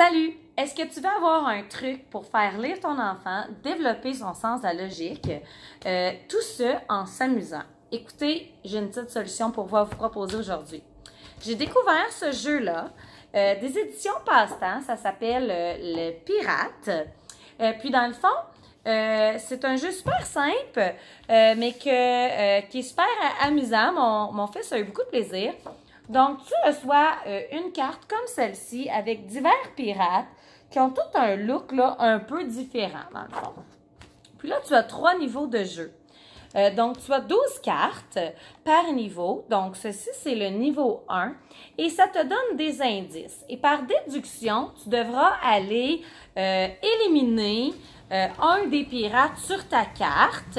Salut! Est-ce que tu veux avoir un truc pour faire lire ton enfant, développer son sens de la logique, tout ça en s'amusant? Écoutez, j'ai une petite solution pour vous proposer aujourd'hui. J'ai découvert ce jeu-là, des éditions Passe-Temps, ça s'appelle le Pirate. Puis dans le fond, c'est un jeu super simple, mais qui est super amusant. Mon fils a eu beaucoup de plaisir. Donc, tu reçois une carte comme celle-ci avec divers pirates qui ont tout un look là, un peu différent, dans le fond. Puis là, tu as 3 niveaux de jeu. Donc, tu as 12 cartes par niveau. Donc, ceci, c'est le niveau 1. Et ça te donne des indices. Et par déduction, tu devras aller éliminer un des pirates sur ta carte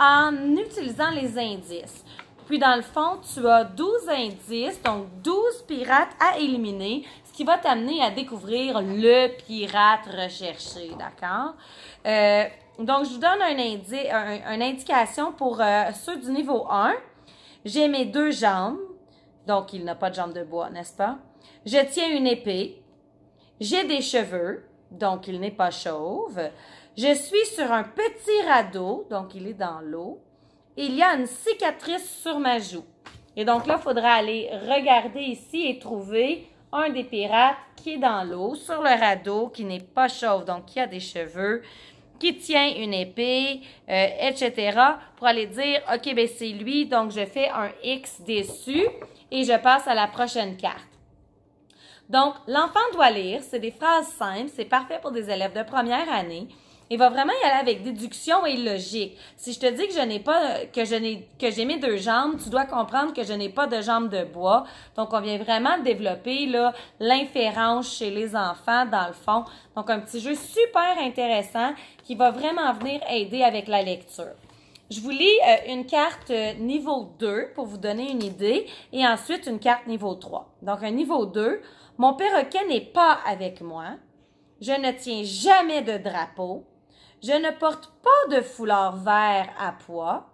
en utilisant les indices. Puis, dans le fond, tu as 12 indices, donc 12 pirates à éliminer, ce qui va t'amener à découvrir le pirate recherché, d'accord? Donc, je vous donne une indication pour ceux du niveau 1. J'ai mes 2 jambes, donc il n'a pas de jambes de bois, n'est-ce pas? Je tiens une épée. J'ai des cheveux, donc il n'est pas chauve. Je suis sur un petit radeau, donc il est dans l'eau. Il y a une cicatrice sur ma joue. Et donc là, il faudra aller regarder ici et trouver un des pirates qui est dans l'eau, sur le radeau, qui n'est pas chauve, donc qui a des cheveux, qui tient une épée, etc. pour aller dire, OK, ben c'est lui, donc je fais un X dessus et je passe à la prochaine carte. Donc, l'enfant doit lire, c'est des phrases simples, c'est parfait pour des élèves de première année. Il va vraiment y aller avec déduction et logique. Si je te dis que j'ai mes 2 jambes, tu dois comprendre que je n'ai pas de jambes de bois. Donc, on vient vraiment développer là l'inférence chez les enfants dans le fond. Donc, un petit jeu super intéressant qui va vraiment venir aider avec la lecture. Je vous lis une carte niveau 2 pour vous donner une idée et ensuite une carte niveau 3. Donc, un niveau 2, mon perroquet n'est pas avec moi. Je ne tiens jamais de drapeau. Je ne porte pas de foulard vert à pois.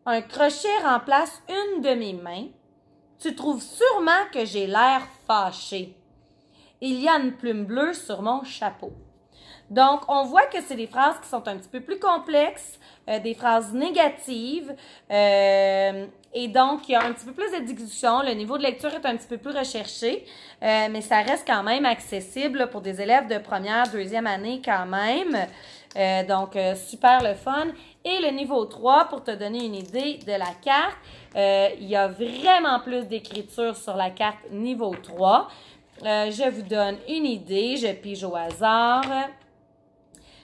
Un crochet remplace une de mes mains. Tu trouves sûrement que j'ai l'air fâché. Il y a une plume bleue sur mon chapeau. Donc, on voit que c'est des phrases qui sont un petit peu plus complexes, des phrases négatives, et donc, il y a un petit peu plus de discussion. Le niveau de lecture est un petit peu plus recherché, mais ça reste quand même accessible pour des élèves de première, deuxième année quand même. Donc, super le fun. Et le niveau 3, pour te donner une idée de la carte, il y a vraiment plus d'écriture sur la carte niveau 3. Je vous donne une idée, je pige au hasard.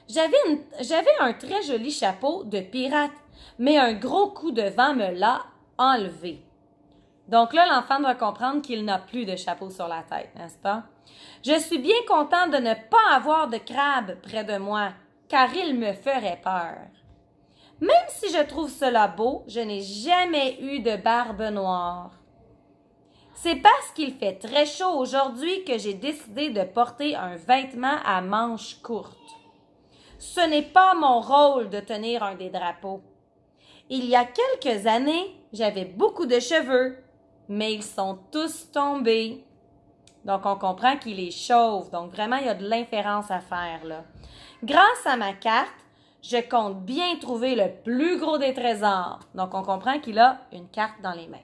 J'avais un très joli chapeau de pirate, mais un gros coup de vent me l'a enlevé. Donc là, l'enfant doit comprendre qu'il n'a plus de chapeau sur la tête, n'est-ce pas? Je suis bien content de ne pas avoir de crabe près de moi, car il me ferait peur. Même si je trouve cela beau, je n'ai jamais eu de barbe noire. C'est parce qu'il fait très chaud aujourd'hui que j'ai décidé de porter un vêtement à manches courtes. Ce n'est pas mon rôle de tenir un des drapeaux. Il y a quelques années, j'avais beaucoup de cheveux, mais ils sont tous tombés. Donc, on comprend qu'il est chauve. Donc, vraiment, il y a de l'inférence à faire, là. Grâce à ma carte, je compte bien trouver le plus gros des trésors. Donc, on comprend qu'il a une carte dans les mains.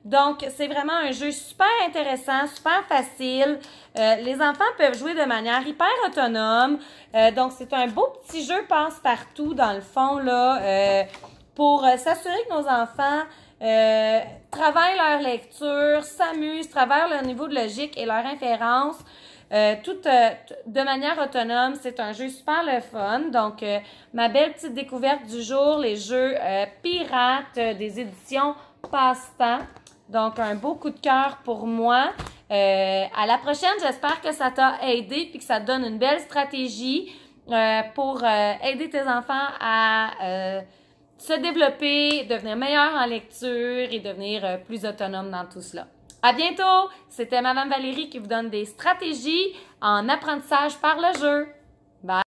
Donc, c'est vraiment un jeu super intéressant, super facile. Les enfants peuvent jouer de manière hyper autonome. Donc, c'est un beau petit jeu passe-partout, dans le fond, là, pour s'assurer que nos enfants travaillent leur lecture, s'amusent, travaillent leur niveau de logique et leur inférence, de manière autonome. C'est un jeu super le fun. Donc, ma belle petite découverte du jour, les jeux pirates des éditions Passe-Temps. Donc, un beau coup de cœur pour moi. À la prochaine, j'espère que ça t'a aidé et que ça te donne une belle stratégie pour aider tes enfants à se développer, devenir meilleurs en lecture et devenir plus autonomes dans tout cela. À bientôt! C'était Madame Valérie qui vous donne des stratégies en apprentissage par le jeu. Bye!